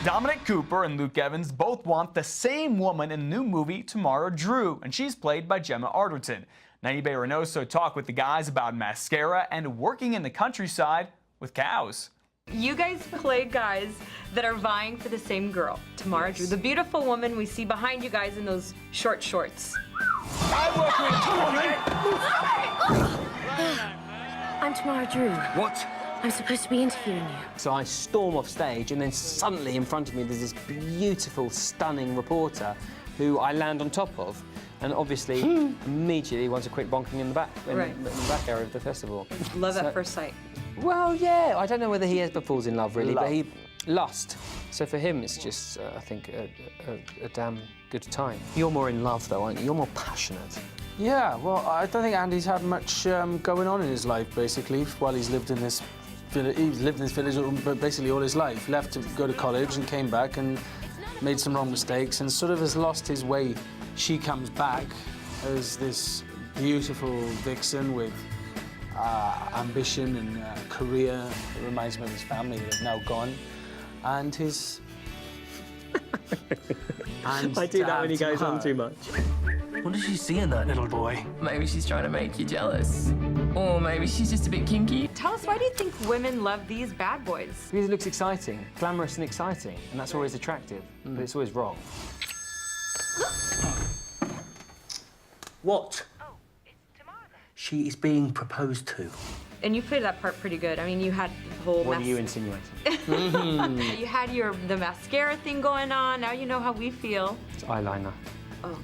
Dominic Cooper and Luke Evans both want the same woman in the new movie Tamara, Drewe, and she's played by Gemma Arterton. Naibe Reynoso talked with the guys about mascara and working in the countryside with cows. You guys play guys that are vying for the same girl, Tamara Drewe, the beautiful woman we see behind you guys in those short shorts. I'm Tamara Drewe. What? I'm supposed to be interviewing you. So I storm off stage, and then suddenly in front of me there's this beautiful, stunning reporter who I land on top of, and obviously immediately wants a quick bonking in the back, in the back area of the festival. Love at first sight. Well, yeah, I don't know whether he ever falls in love really, but he lust. So for him, it's just I think a damn good time. You're more in love though, aren't you? You're more passionate. Yeah, well, I don't think Andy's had much going on in his life, basically, while he's lived in this village. He's lived in this village basically all his life. Left to go to college and came back and made some wrong mistakes and sort of has lost his way. She comes back as this beautiful vixen with ambition and career. It reminds me of his family that have now gone. And his... and I do that when he goes on too much. What does she see in that little boy? Maybe she's trying to make you jealous. Or maybe she's just a bit kinky. Tell us, why do you think women love these bad boys? Because it looks exciting, glamorous and exciting, and that's always attractive, but it's always wrong. What? Oh, it's Tamara. She is being proposed to. And you played that part pretty good. I mean, you had the whole What are you insinuating? You had the mascara thing going on. Now you know how we feel. It's eyeliner. Oh,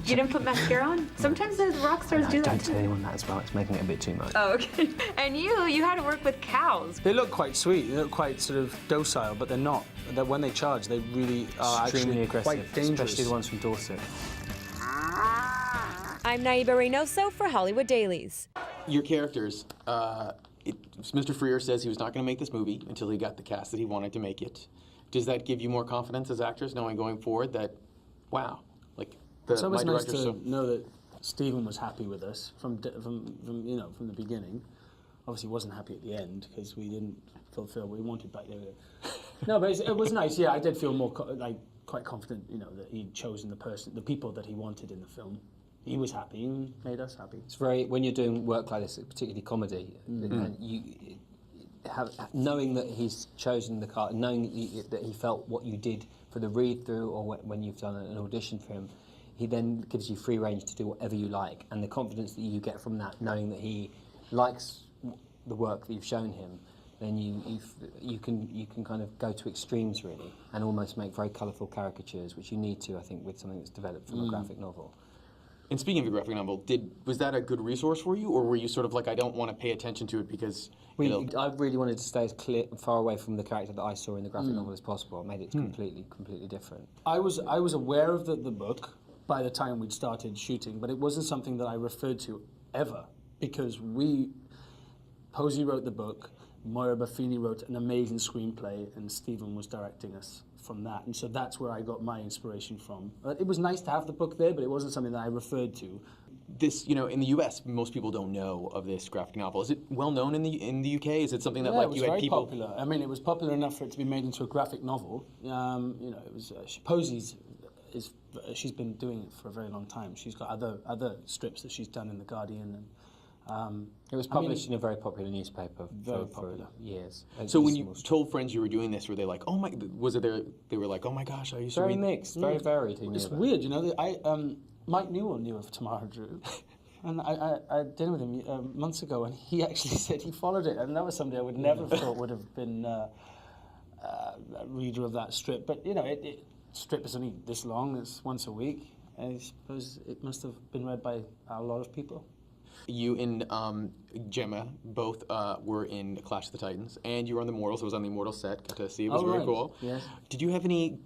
you didn't put mascara on? Sometimes those rock stars do that Don't too. tell anyone that as well. It's making it a bit too much. Oh, okay. And you had to work with cows. They look quite sweet. They look quite sort of docile, but they're not. When they charge, they really are Extremely actually aggressive, quite dangerous. especially the ones from Dorset. I'm Naibe Reynoso for Hollywood Dailies. Your characters, Mr. Freer says he was not going to make this movie until he got the cast that he wanted to make it. Does that give you more confidence as actors, knowing going forward that, wow, like It's always nice to know that Stephen was happy with us from the beginning. Obviously, he wasn't happy at the end because we didn't fulfill what we wanted back there. No, but it was nice. Yeah, I did feel more quite confident, that he'd chosen the people that he wanted in the film. He was happy and made us happy. It's very, when you're doing work like this, particularly comedy, and you knowing that he's chosen the cast, knowing that he felt what you did for the read-through or when you've done an audition for him, he then gives you free range to do whatever you like, and the confidence that you get from that, knowing that he likes the work that you've shown him, then you can kind of go to extremes really, and almost make very colourful caricatures, which you need to, I think, with something that's developed from a graphic novel. And speaking of a graphic novel, was that a good resource for you, or were you sort of like, I don't want to pay attention to it because... I really wanted to stay as far away from the character that I saw in the graphic novel as possible. It made it completely different. I was aware of the book by the time we'd started shooting, but it wasn't something that I referred to ever, because Posey wrote the book, Moira Buffini wrote an amazing screenplay, and Stephen was directing us from that, and so that's where I got my inspiration from. It was nice to have the book there, but it wasn't something that I referred to. This, in the U.S., most people don't know of this graphic novel. Is it well known in the U.K.? Is it something that you had people? Popular. I mean, it was popular enough for it to be made into a graphic novel. It was Posey's. She's been doing it for a very long time. She's got other strips that she's done in The Guardian, and it was published in a very popular newspaper for years. So when you told friends you were doing this, were they like, oh my, they were like, oh my gosh, I used to read... Very mixed, very varied. It's weird, Mike Newell knew of Tamara Drewe, and I had dinner with him months ago, and he actually said he followed it, and that was somebody I would never have thought would have been a reader of that strip. But, strip is only this long, it's once a week. I suppose it must have been read by a lot of people. You and Gemma both were in Clash of the Titans, and you were on The Immortals. I was on The Immortals set, got to see it. It was very cool. Yes. Did you have any,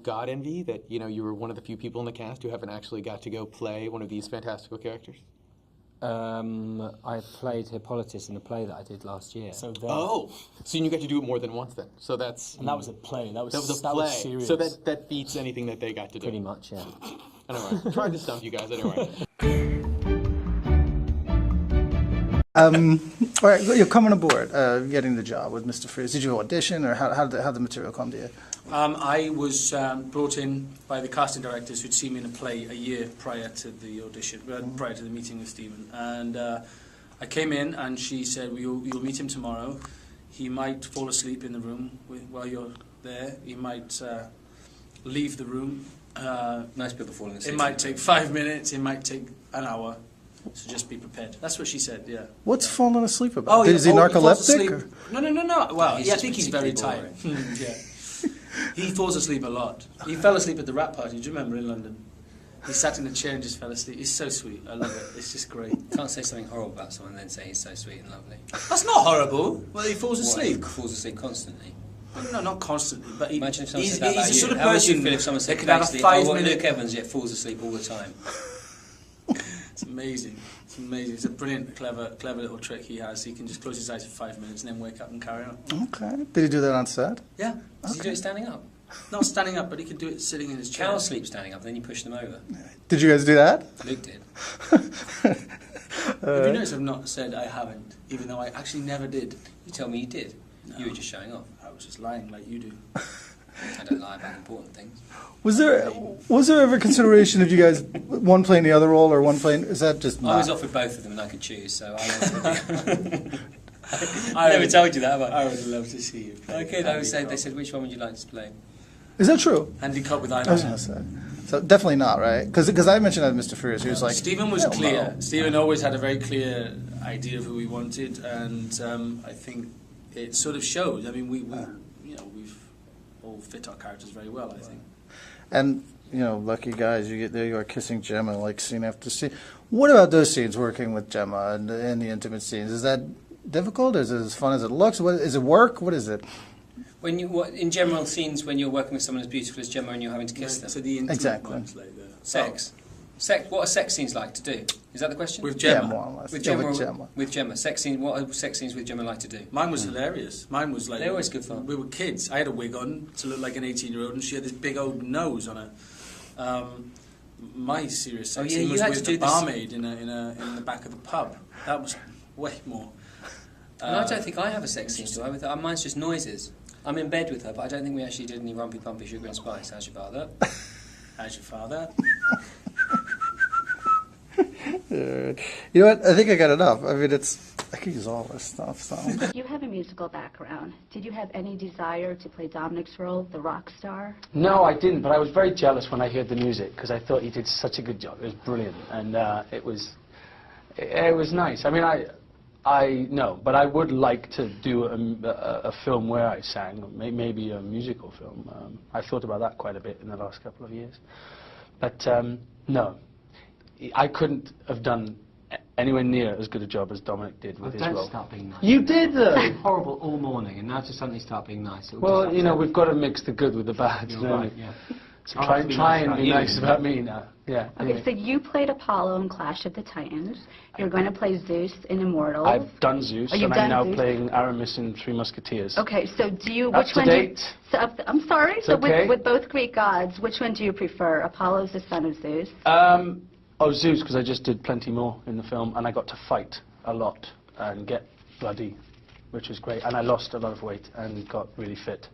God envy that, you were one of the few people in the cast who haven't actually got to go play one of these fantastical characters? I played Hippolytus in a play that I did last year. So you got to do it more than once then. So that's... And that was a play. That was a play. Was serious. So that beats anything that they got to do. Pretty much, yeah. Anyway, tried to stump you guys anyway. All right, you're coming aboard, getting the job with Mr. Frears. Did you audition, or how did the material come to you? I was brought in by the casting directors who'd seen me in a play a year prior to the audition, prior to the meeting with Stephen. And I came in and she said, you'll meet him tomorrow. He might fall asleep in the room while you're there. He might leave the room. Nice people falling asleep. It might take 5 minutes, it might take an hour. So just be prepared. That's what she said, yeah. What's yeah. falling asleep about? Oh, Is he narcoleptic? He no. Well, He's I think he's very tired. Yeah. He falls asleep a lot. He fell asleep at the rap party, do you remember, in London? He sat in a chair and just fell asleep. He's so sweet. I love it. It's just great. Can't say something horrible about someone and then say he's so sweet and lovely. That's not horrible. Well, he falls asleep. He falls asleep constantly. No, not constantly, but Imagine if someone he's said that about the you. sort of How would you person feel if someone said that could have a basically, 5-minute... Luke Evans yet falls asleep all the time? It's amazing. It's amazing. It's a brilliant, clever little trick he has. He can just close his eyes for 5 minutes and then wake up and carry on. Okay. Did he do that on set? Yeah. Does he do it standing up? Not standing up, but he can do it sitting in his chair. Cows sleep standing up, and then you push them over. Did you guys do that? Luke did. Have you noticed I've not said I haven't, even though I actually never did? You tell me you did. No. You were just showing off. I was just lying like you do. I don't lie about important things. Was there ever consideration of you guys one playing the other role or one playing? Is that just? I was offered both of them and I could choose, so I never told you that, have I? I would love to see you play. Okay, they said, which one would you like to play? Is that true? Andy Cop with I was gonna eyeliner. say. So definitely not, right? Because I mentioned that to Mr. Frears. He was like, Stephen was "Hell clear. no." Stephen always had a very clear idea of who he wanted, and I think it sort of showed. I mean, we've all fit our characters very well, I think. And lucky guys, you get there, you are kissing Gemma like scene after scene. What about those scenes working with Gemma and the intimate scenes? Is that difficult? Is it as fun as it looks? Is it work? What is it? When in general scenes, when you're working with someone as beautiful as Gemma and you're having to kiss them. So the intimate Exactly. ones, like the Sex. Sex. What are sex scenes like to do? Is that the question? with Gemma. Yeah, more or less. With Yeah, Gemma. with Gemma. With Gemma. Sex scene. What are sex scenes with Gemma like to do? Mine was hilarious. Mine was like... They're always good fun. We were kids. I had a wig on to look like an 18-year-old, and she had this big old nose on her. My serious sex scene you was had to with do the this- barmaid in the back of the pub. That was way more. And I don't think I have a sex scene, do I? With her? Mine's just noises. I'm in bed with her, but I don't think we actually did any rumpy pumpy sugar and spice. How's your father? As your father. You know what? I think I got enough. I mean, I could use all this stuff. So. You have a musical background. Did you have any desire to play Dominic's role, the rock star? No, I didn't, but I was very jealous when I heard the music because I thought he did such a good job. It was brilliant, and it was nice. I mean, no, but I would like to do a film where I sang, maybe a musical film. I thought about that quite a bit in the last couple of years, but no, I couldn't have done anywhere near as good a job as Dominic did with his role. Don't start being nice. You did though. You've been horrible all morning, and now to suddenly start being nice. Well, we've got to mix the good with the bad. You're don't right, we? yeah. So I'll try have to be nice and about be you. nice about me now. Yeah. Okay, so you played Apollo in Clash of the Titans. You're going to play Zeus in Immortals. I've done Zeus, Oh, you've and I'm done now Zeus? playing Aramis in Three Musketeers. Okay, so do you... Up which to one do you- date. So I'm sorry. So okay. with both Greek gods, which one do you prefer? Apollo's the son of Zeus. Zeus, because I just did plenty more in the film, and I got to fight a lot and get bloody, which was great. And I lost a lot of weight and got really fit,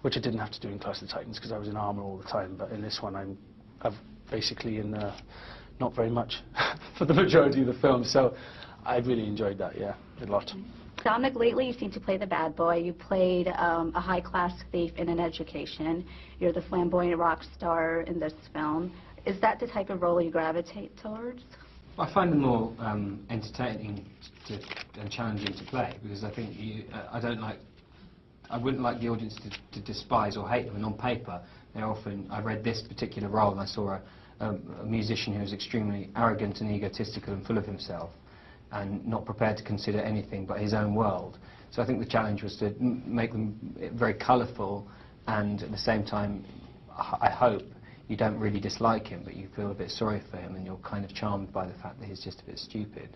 which I didn't have to do in Clash of the Titans because I was in armor all the time. But in this one, I'm basically in not very much for the majority of the film. So I really enjoyed that. Yeah, a lot. Dominic, lately you seem to play the bad boy. You played a high-class thief in An Education. You're the flamboyant rock star in this film. Is that the type of role you gravitate towards? I find them more entertaining and challenging to play because I think I wouldn't like the audience to despise or hate them. And on paper, they're often. I read this particular role and I saw a musician who was extremely arrogant and egotistical and full of himself, and not prepared to consider anything but his own world. So I think the challenge was to make them very colourful, and at the same time, I hope you don't really dislike him, but you feel a bit sorry for him, and you're kind of charmed by the fact that he's just a bit stupid,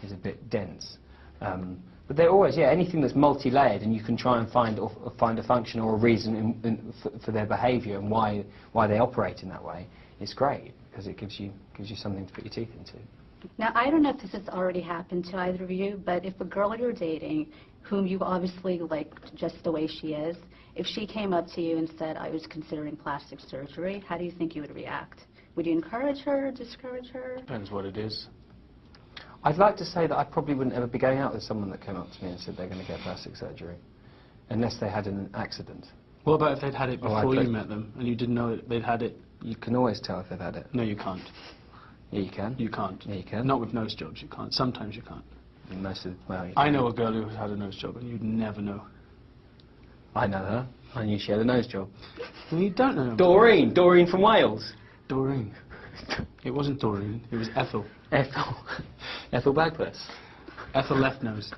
he's a bit dense. But they're always, anything that's multi-layered, and you can try and find a function or a reason for their behaviour and why they operate in that way. It's great because it gives you something to put your teeth into. Now, I don't know if this has already happened to either of you, but if a girl you're dating, whom you obviously like just the way she is, if she came up to you and said, I was considering plastic surgery, how do you think you would react? Would you encourage her, discourage her? Depends what it is. I'd like to say that I probably wouldn't ever be going out with someone that came up to me and said they're going to get plastic surgery, unless they had an accident. What about if they'd had it before I'd you met them and you didn't know they'd had it? You can always tell if they've had it. No, you can't. Yeah, you can. You can't. Yeah, you can. Not with nose jobs, you can't. Sometimes you can't. Well, I know a girl who's had a nose job and you'd never know. I know her. I knew she had a nose job. Well, you don't know. Doreen from Wales. Doreen. It wasn't Doreen, it was Ethel. Ethel Bagpuss. Ethel Left Nose.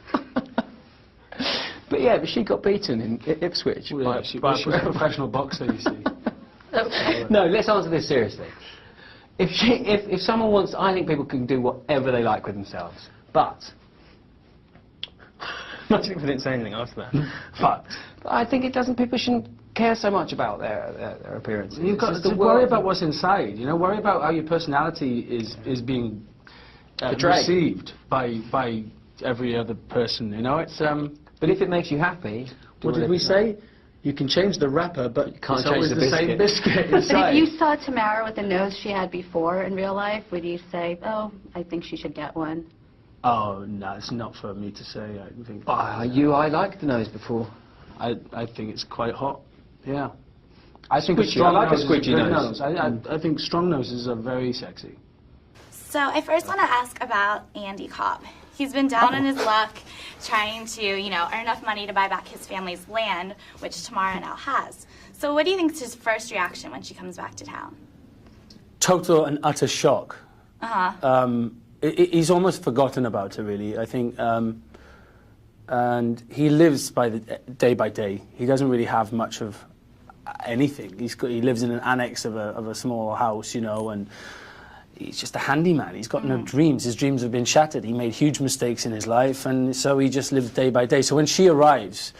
But yeah, she got beaten in Ipswich. Well, yeah, she was a professional boxer, you see. No, let's answer this seriously. If someone wants, I think people can do whatever they like with themselves. But imagine if I didn't say anything after that. But I think it doesn't. People shouldn't care so much about their appearance. You've got to worry about what's inside. You know, worry about how your personality is being received by every other person. You know, it's But if it makes you happy, what did we say? You can change the wrapper, but you can't it's change always the same biscuit But inside. if you saw Tamara with the nose she had before in real life, would you say, oh, I think she should get one? Oh, no, it's not for me to say. I think. I liked the nose before. I think it's quite hot. Yeah. I think I like a squidgy nose. I think strong noses are very sexy. So I first want to ask about Andy Cobb. He's been down on his luck, trying to, earn enough money to buy back his family's land, which Tamara now has. So what do you think is his first reaction when she comes back to town? Total and utter shock. Uh-huh. He's almost forgotten about her, really, I think. And he lives by day. He doesn't really have much of anything. He lives in an annex of a small house, and he's just a handyman. He's got no dreams. His dreams have been shattered. He made huge mistakes in his life, and so he just lives day by day. So when she arrives,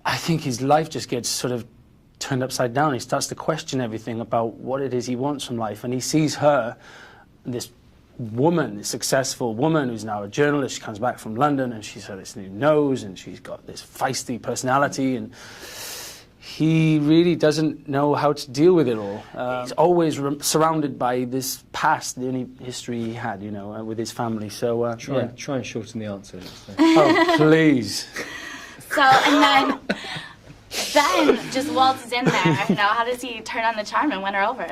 I think his life just gets sort of turned upside down. He starts to question everything about what it is he wants from life, and he sees her, this woman, this successful woman who's now a journalist. She comes back from London, and she's got this new nose, and she's got this feisty personality, and he really doesn't know how to deal with it all. He's always surrounded by this past, the only history he had, with his family. So try and shorten the answer. Oh, please. So, and then Ben just waltzes in there. How does he turn on the charm and win her over?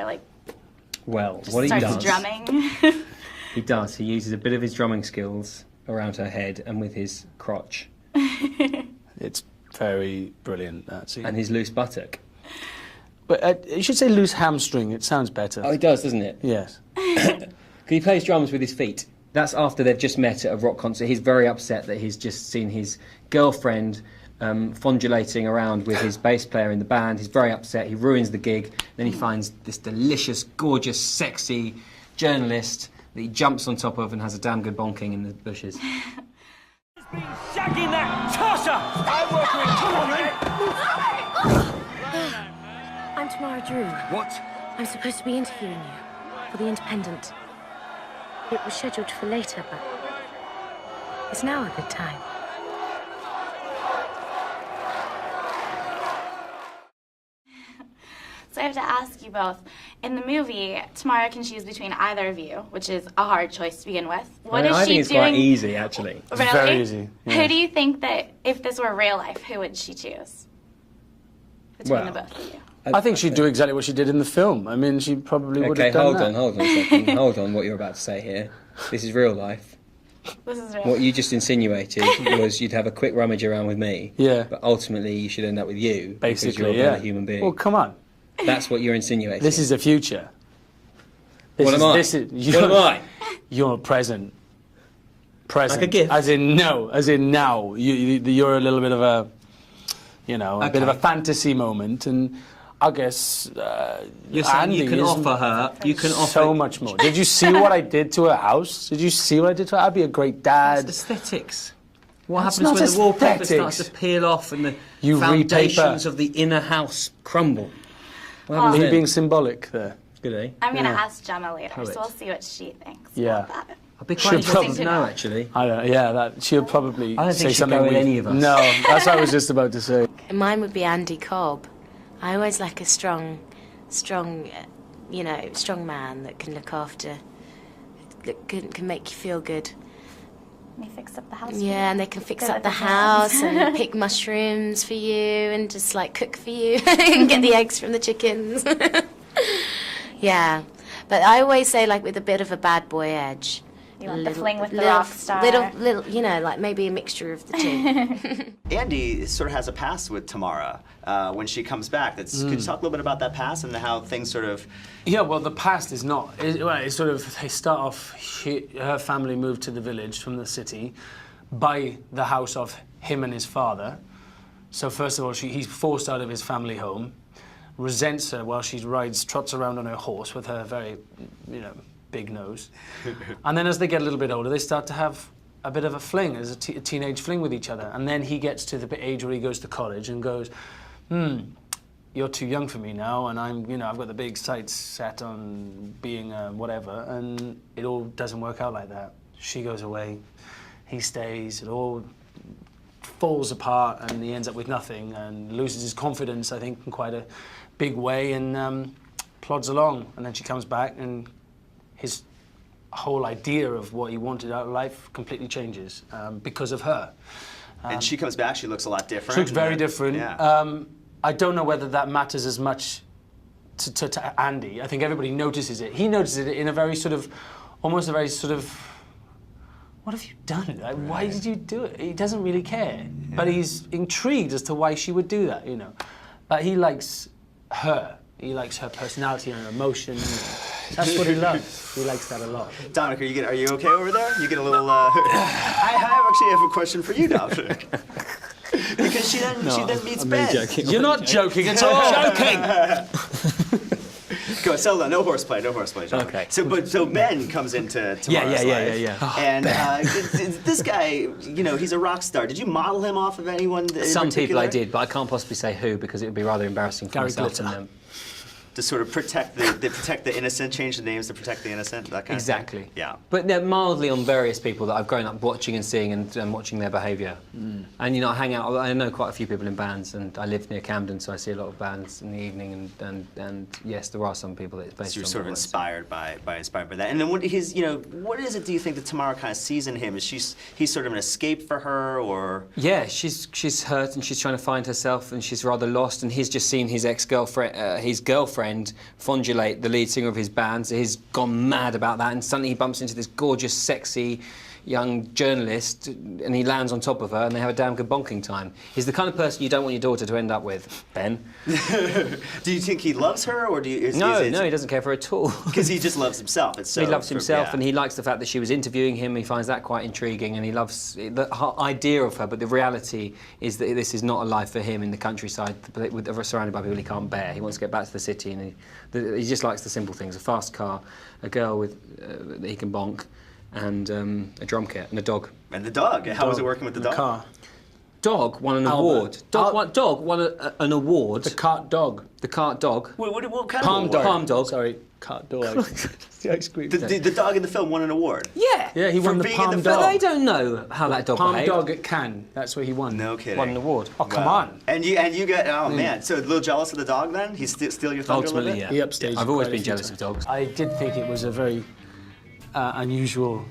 Well, what he starts does, drumming. he does. He uses a bit of his drumming skills around her head and with his crotch. It's very brilliant, that scene. And his loose buttock. But you should say loose hamstring. It sounds better. Oh, it does, doesn't it? Yes. He plays drums with his feet. That's after they've just met at a rock concert. He's very upset that he's just seen his girlfriend fondulating around with his bass player in the band. He's very upset. He ruins the gig. Then he finds this delicious, gorgeous, sexy journalist that he jumps on top of and has a damn good bonking in the bushes. Shagging that tosser! I'm working. I'm Tamara Drewe. What? I'm supposed to be interviewing you for The Independent. It was scheduled for later, but it's now a good time. So I have to ask you both. In the movie, Tamara can choose between either of you, which is a hard choice to begin with. What is I she think it's doing? quite easy, actually. Really? It's very easy. Yeah. Who do you think that, if this were real life, who would she choose? Between the both of you. I think she'd do exactly what she did in the film. I mean, she probably would have done that. Hold on a second. Hold on what you're about to say here. This is real life. This is real. What you just insinuated was you'd have a quick rummage around with me. Yeah. But ultimately you should end up with you. Basically, because you're a better human being. Well, come on. That's what you're insinuating. This is the future. What am I? What am I? You're present. Present. Like a gift? As in now. You're a little bit of a, a bit of a fantasy moment, and I guess you're saying Andy you can offer her. You can offer so much more. Did you see what I did to her house? Did you see what I did to her? I'd be a great dad. It's aesthetics. What That's happens when not the wallpaper aesthetics. starts to peel off and the You foundations repaper. of the inner house crumble? Are you being symbolic there? Good, eh? I'm going to Yeah. ask Gemma later, Poet. so we'll see what she thinks Yeah. about that. I'd be She'll quite interested probably to know, actually. I don't know, yeah, that she'll probably I don't say think she'd something go with weird. any of us. No, that's what I was just about to say. Mine would be Andy Cobb. I always like a strong, strong man that can look after, that can make you feel good. Let me fix up the house. Yeah, and they can fix Good up at the the house hands. and pick mushrooms for you and just like cook for you and get the eggs from the chickens. Yeah, but I always say like with a bit of a bad boy edge. You want the fling with the rock star. Little, like maybe a mixture of the two. Andy sort of has a past with Tamara when she comes back. Could you talk a little bit about that past and how things sort of... Yeah, well, the past is not. It's sort of, they start off, her family moved to the village from the city, buy the house of him and his father. So first of all, he's forced out of his family home, resents her while she trots around on her horse with her very, big nose. And then as they get a little bit older, they start to have a bit of a fling, as a teenage fling with each other. And then he gets to the age where he goes to college and goes, you're too young for me now, and I've got the big sights set on being whatever, and it all doesn't work out like that. She goes away, he stays, it all falls apart, and he ends up with nothing, and loses his confidence, I think, in quite a big way, and plods along. And then she comes back, and his whole idea of what he wanted out of life completely changes because of her. and she comes back, she looks a lot different. She looks very different. Yeah. I don't know whether that matters as much to Andy. I think everybody notices it. He notices it in a very sort of, almost a very sort of, what have you done? Like, why did you do it? He doesn't really care. Yeah. But he's intrigued as to why she would do that, But he likes her. He likes her personality and her emotion. That's what he loves. He likes that a lot. Dominic, are you okay over there? You get a little... I actually have a question for you, Dominic. Because she then meets Ben. You're not joking at all. Joking! Go, settle down. No horseplay, John. Okay. So Ben comes into Tamara's life. Yeah. Oh, and this guy, he's a rock star. Did you model him off of anyone in Some people particular? I did, but I can't possibly say who because it would be rather embarrassing for myself and them. To sort of protect the innocent, change the names to protect the innocent, that kind of thing? Yeah. But they're mildly on various people that I've grown up watching and seeing and watching their behaviour. And I hang out, I know quite a few people in bands, and I live near Camden, so I see a lot of bands in the evening, and yes, there are some people that it's based on. So you're sort of inspired by that. And then what is it do you think that Tamara kind of sees in him? Is he's sort of an escape for her, or? Yeah, she's hurt and she's trying to find herself and she's rather lost, and he's just seen his ex-girlfriend, his girlfriend, Fondulate, the lead singer of his band, so he's gone mad about that, and suddenly he bumps into this gorgeous, sexy young journalist, and he lands on top of her, and they have a damn good bonking time. He's the kind of person you don't want your daughter to end up with, Ben. Do you think he loves her, or do you? No, he doesn't care for her at all. Because he just loves himself. He loves himself, and he likes the fact that she was interviewing him. He finds that quite intriguing, and he loves the idea of her. But the reality is that this is not a life for him in the countryside, surrounded by people he can't bear. He wants to get back to the city, and he just likes the simple things: a fast car, a girl with that he can bonk, and a drum kit and a dog. And the dog. How was it working with the dog? Car. Dog won an award. Dog won an award. The cart dog. The cart dog. What kind Palm of dog. award? Palm dog. Sorry, cart dog. The dog in the film won an award. Yeah. Yeah, he won the being in palm the dog. But they don't know how that dog Palm behaved. dog at Cannes. That's where he won. No kidding. Won an award. Oh, come on. And you get, oh man, so a little jealous of the dog then? He steal your thunder a little Ultimately, bit? yeah. He upstaged. I've always quite a been few jealous times. of dogs. I did think it was a very unusual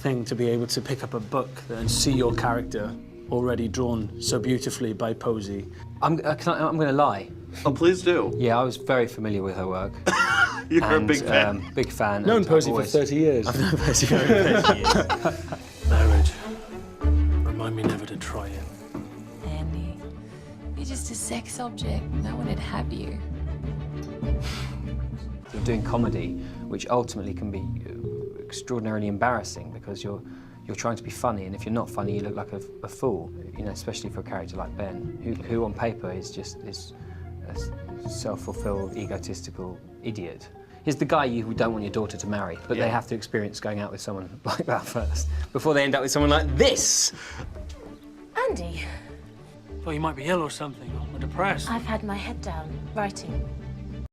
thing to be able to pick up a book and see your character already drawn so beautifully by Posey. I'm going to lie. Oh, please do. Yeah, I was very familiar with her work. You're a big fan. Big fan. Known and Posey I've for always- 30 years. I've known Posey for 30 years. Marriage. Remind me never to try it. Andy, you're just a sex object. No one would have you. You're doing comedy, which ultimately can be extraordinarily embarrassing because you're trying to be funny, and if you're not funny, you look like a fool. Especially for a character like Ben, who on paper is just a self-fulfilled, egotistical idiot. He's the guy you don't want your daughter to marry, but they have to experience going out with someone like that first before they end up with someone like this. Andy, Well, you might be ill or something, or depressed. I've had my head down, writing.